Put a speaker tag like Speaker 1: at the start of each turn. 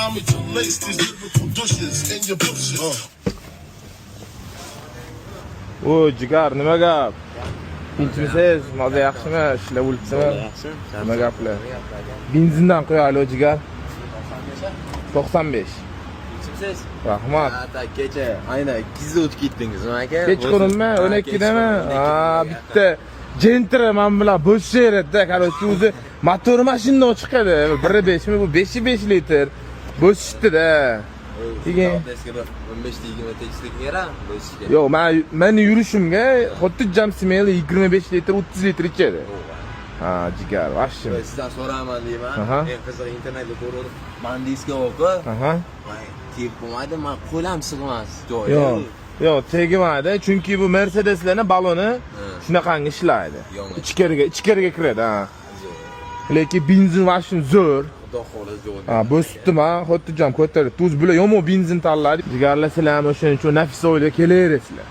Speaker 1: Allow me to lace these lyrical douches in your bushes.
Speaker 2: O jigar nima gap? Tinchmisiz? Moza yaxshimi? Ishlar o'libsizmi?
Speaker 3: Yaxshi.
Speaker 2: Nima gaplar? Benzindan qo'yali o jigar. 95.
Speaker 3: Siz?
Speaker 2: Rahmat.
Speaker 3: Hatta kecha aynan 200 o'tib ketdingizmi aka?
Speaker 2: Kechqurunmi? 12dami? Ha, bitta Gentra men bilan bo'sheradi, qarochi o'zi motor mashindan chiqadi. 1.5 mi bu 5.5 litr. Bo'shitdi-da. Keyin
Speaker 3: 15-20 tekislik yera bo'shishga.
Speaker 2: Yo'q, men yurishimga xuddi jam smeli 25 litr, 30 litr ichadi. Ha, jigar, vashim.
Speaker 3: Sizdan so'raman deyman.
Speaker 2: Aha.
Speaker 3: Men qiziq internetda ko'rdim. Mandiska o'qi.
Speaker 2: Aha.
Speaker 3: Tep bo'lmaydi, men qo'lam sig'mas joyi.
Speaker 2: Yo'q. Yo'q, tegmaydi, chunki bu Mercedeslarning baloni shunaqangi ishlaydi. Ichkariga kiradi, ha. Lekin benzin vashim zo'r.
Speaker 3: Xudo xolis joyi.
Speaker 2: Ha, bo'sitdim, ha, xuddi jam ko'tarib. Tuz bilan yomon benzin tanladi. Jigarlar sizlar ham o'shaning uchun nafis o'yla kelaverasizlar.